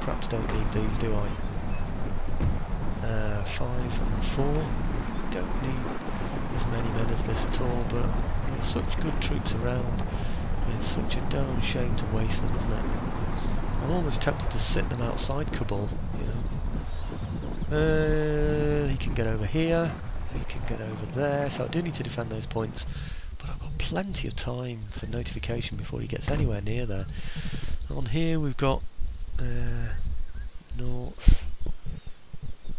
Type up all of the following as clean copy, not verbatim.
perhaps don't need these, do I? 5 and 4. Don't need as many men as this at all, but there's such good troops around. It's such a darn shame to waste them, isn't it? I'm almost tempted to sit them outside Kabul, you know. He can get over here, he can get over there, so I do need to defend those points, but I've got plenty of time for notification before he gets anywhere near there. On here we've got north,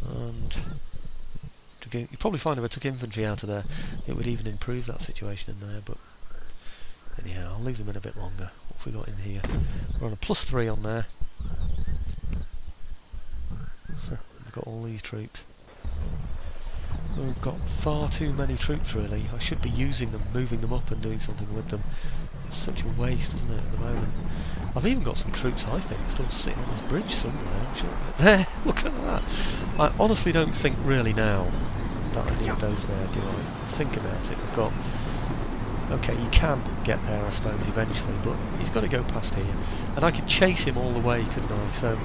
and you probably find if I took infantry out of there it would even improve that situation in there, but anyhow, I'll leave them in a bit longer. What have we got in here? We're on a +3 on there. We've got all these troops. We've got far too many troops really. I should be using them, moving them up and doing something with them. It's such a waste, isn't it, at the moment? I've even got some troops, I think, still sitting on this bridge somewhere. I'm sure. There, look at that! I honestly don't think really now that I need those there, do I? Think about it. I've got... Okay, you can get there, I suppose, eventually, but he's got to go past here. And I could chase him all the way, couldn't I? So,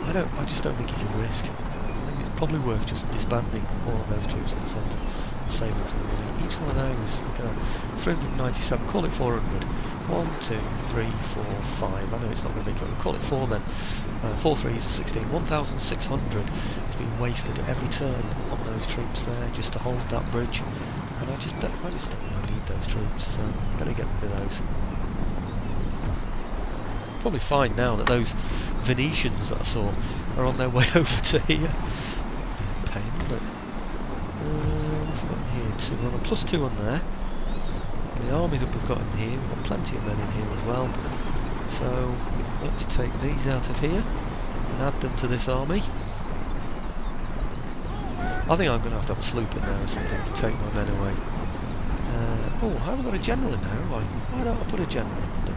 I just don't think he's a risk. I think it's probably worth just disbanding all of those troops in the centre and saving some money. Each one of those, you know, 397, call it 400. 1, 2, 3, 4, 5. I know it's not going to be good. We'll call it 4 then. 4 3s is 16. 1,600 has been wasted at every turn on those troops there just to hold that bridge. And I just don't really need those troops, so I'm going to get rid of those. Probably find now that those Venetians that I saw are on their way over to here. Be a pain, wouldn't it? What have we got in here too? We're on a +2 on there. And the army that we've got in here, we've got plenty of men in here as well. So let's take these out of here and add them to this army. I think I'm going to have a sloop in there or something to take my men away. Oh, I haven't got a general in there, have I? Why don't I put a general in with them?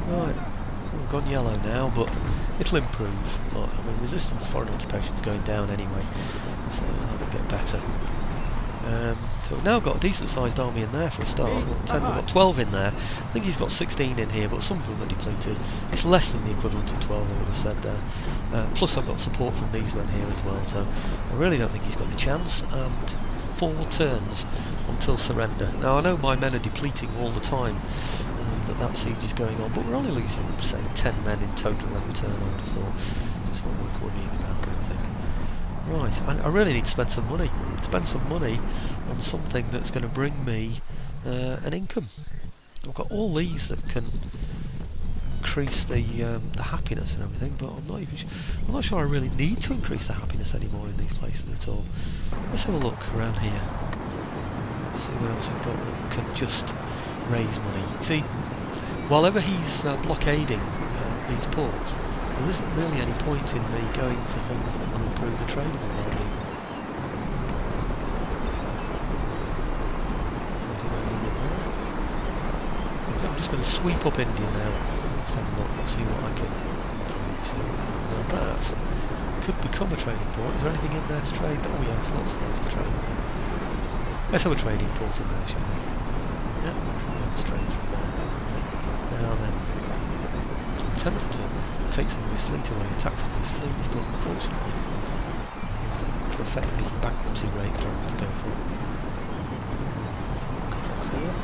Right, we've gone yellow now, but it'll improve. Like, I mean, resistance to foreign occupation is going down anyway, so that'll get better. So we've now got a decent sized army in there for a start. We've got 10, we've got 12 in there. I think he's got 16 in here, but some of them are depleted. It's less than the equivalent of 12, I would have said there. Plus I've got support from these men here as well, so I really don't think he's got a chance. And 4 turns until surrender. Now I know my men are depleting all the time, that siege is going on, but we're only losing, say, 10 men in total every turn, I would have thought. It's not worth worrying about, I don't think. Right, I really need to spend some money. Spend some money on something that's going to bring me an income. I've got all these that can increase the happiness and everything, but I'm not sure I really need to increase the happiness anymore in these places at all. Let's have a look around here. See what else we've got that can just raise money. See, while ever he's blockading these ports, there isn't really any point in me going for things that will improve the trading value. Anything I need in there? I'm just going to sweep up India now. Let's have a look and see what I can see. Now that could become a trading port. Is there anything in there to trade? Oh yes, lots of things to trade. Let's have a trading port in there, shall we? Yeah, let's trade through there. Now then, I'm tempted to take some of his fleet away, attack some of his fleets, but unfortunately, to affect the bankruptcy rate that I want to go for. Contracts here.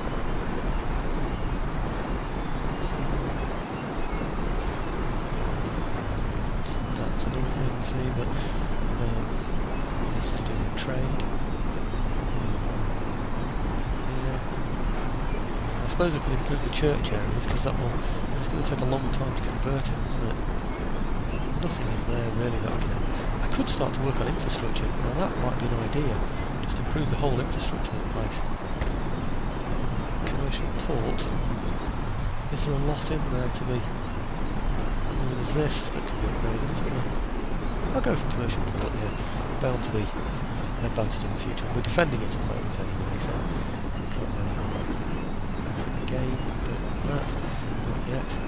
So that's another thing, see, that has to do with trade. I suppose I could improve the church areas, because it's going to take a long time to convert it, isn't it? Nothing in there really that I could start to work on infrastructure. Now that might be an idea. Just improve the whole infrastructure of the place. Commercial port. Is there a lot in there to be? Well, there's this that can be upgraded, isn't there? I'll go for commercial port, yeah. It's bound to be an advantage in the future. We're defending it at the moment anyway, so we can't really harm. Again, but that, not yet.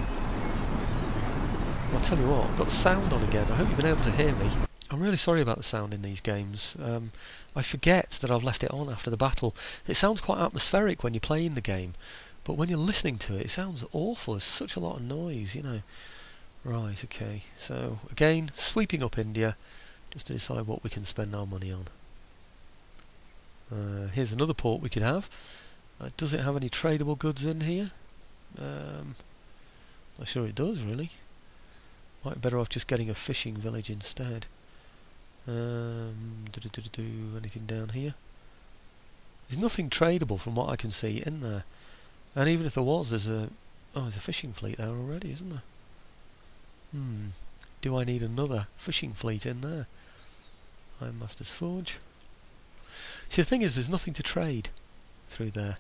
I'll tell you what, I've got the sound on again. I hope you've been able to hear me. I'm really sorry about the sound in these games. I forget that I've left it on after the battle. It sounds quite atmospheric when you're playing the game, but when you're listening to it, it sounds awful. There's such a lot of noise, you know. Right, okay. So, again, sweeping up India, just to decide what we can spend our money on. Here's another port we could have. Does it have any tradable goods in here? Not sure it does, really. Might be better off just getting a fishing village instead. Anything down here? There's nothing tradable from what I can see in there. And even if there was, there's a fishing fleet there already, isn't there? Do I need another fishing fleet in there? Ironmaster's Forge. See, the thing is, there's nothing to trade through there.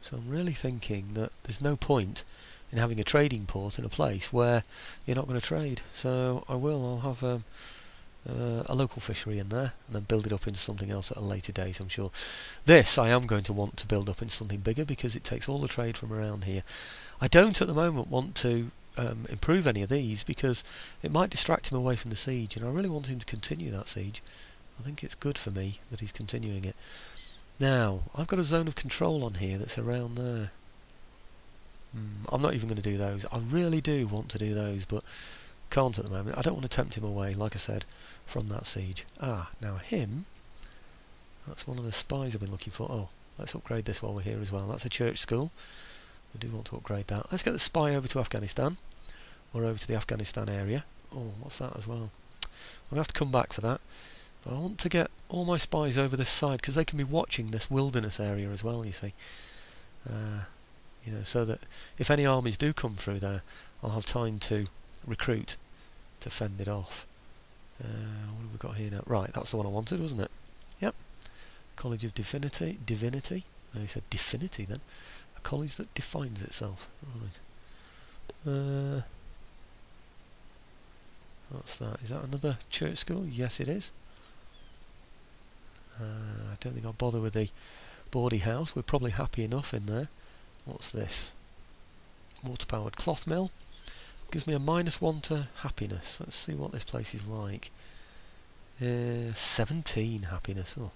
So I'm really thinking that there's no point in having a trading port in a place where you're not going to trade. So I'll have a local fishery in there and then build it up into something else at a later date, I'm sure. This I am going to want to build up into something bigger because it takes all the trade from around here. I don't at the moment want to improve any of these because it might distract him away from the siege, and I really want him to continue that siege. I think it's good for me that he's continuing it. Now, I've got a zone of control on here that's around there. I'm not even going to do those. I really do want to do those, but can't at the moment. I don't want to tempt him away, like I said, from that siege. Now him, that's one of the spies I've been looking for. Oh, let's upgrade this while we're here as well. That's a church school. I do want to upgrade that. Let's get the spy over to Afghanistan, or over to the Afghanistan area. Oh, what's that as well? I'm going to have to come back for that. But I want to get all my spies over this side because they can be watching this wilderness area as well, you see. You know, so that if any armies do come through there, I'll have time to recruit to fend it off. What have we got here now? Right, that's the one I wanted, wasn't it? Yep. College of Divinity. No, he said Definity then. A college that defines itself. Right. What's that? Is that another church school? Yes, it is. I don't think I'll bother with the Bawdy House. We're probably happy enough in there. What's this? Water-powered cloth mill. Gives me a -1 to happiness. Let's see what this place is like. 17 happiness. Oh,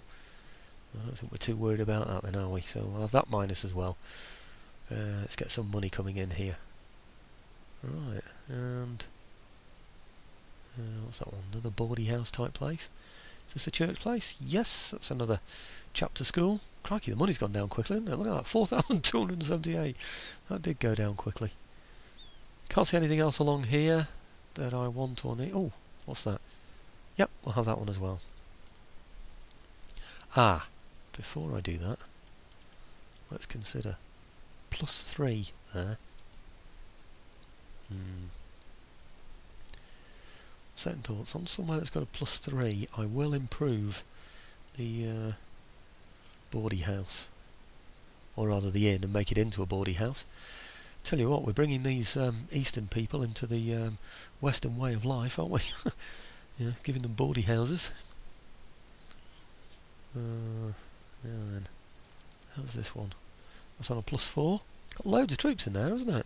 I don't think we're too worried about that then, are we? So I'll have that minus as well. Let's get some money coming in here. Right, and what's that one? Another Bawdy House type place. Is this a church place? Yes, that's another chapter school. Crikey, the money's gone down quickly, hasn't it? Look at that, 4,278. That did go down quickly. Can't see anything else along here that I want or need. Oh, what's that? Yep, we'll have that one as well. Before I do that, let's consider +3 there. Second thoughts, on somewhere that's got a +3, I will improve the Bawdy House, or rather the inn, and make it into a Bawdy House. Tell you what, we're bringing these eastern people into the western way of life, aren't we? Yeah, giving them Bawdy houses. Now then, how's this one? That's on a +4. Got loads of troops in there, isn't it?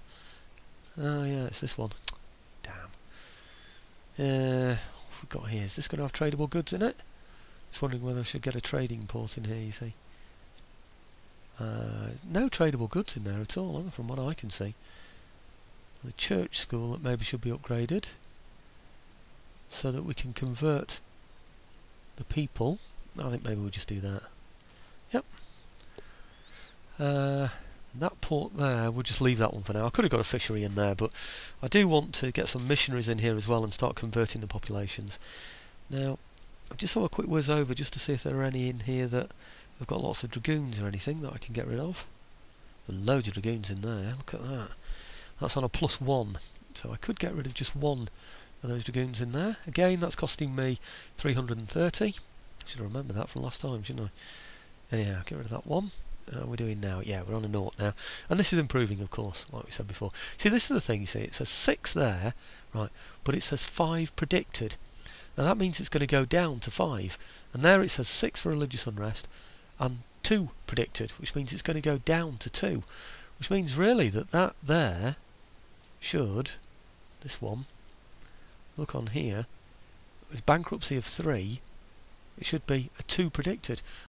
Oh yeah, it's this one. Damn. What have we got here? Is this going to have tradable goods in it? Just wondering whether I should get a trading port in here, you see. No tradable goods in there at all, from what I can see. The church school that maybe should be upgraded so that we can convert the people. I think maybe we'll just do that. Yep. That port there, we'll just leave that one for now. I could have got a fishery in there, but I do want to get some missionaries in here as well and start converting the populations. Now, I'll just have a quick whiz over just to see if there are any in here that have got lots of dragoons or anything that I can get rid of. There are loads of dragoons in there, look at that. That's on a +1, so I could get rid of just one of those dragoons in there. Again, that's costing me 330. I should remember that from last time, shouldn't I? Anyhow, get rid of that one. We're doing now, yeah, we're on a 0 now. And this is improving, of course, like we said before. See, this is the thing, you see, it says 6 there, right, but it says 5 predicted. Now that means it's going to go down to 5. And there it says 6 for religious unrest and 2 predicted, which means it's going to go down to 2. Which means really that there should, this one, look on here, there's bankruptcy of 3. It should be a 2 predicted.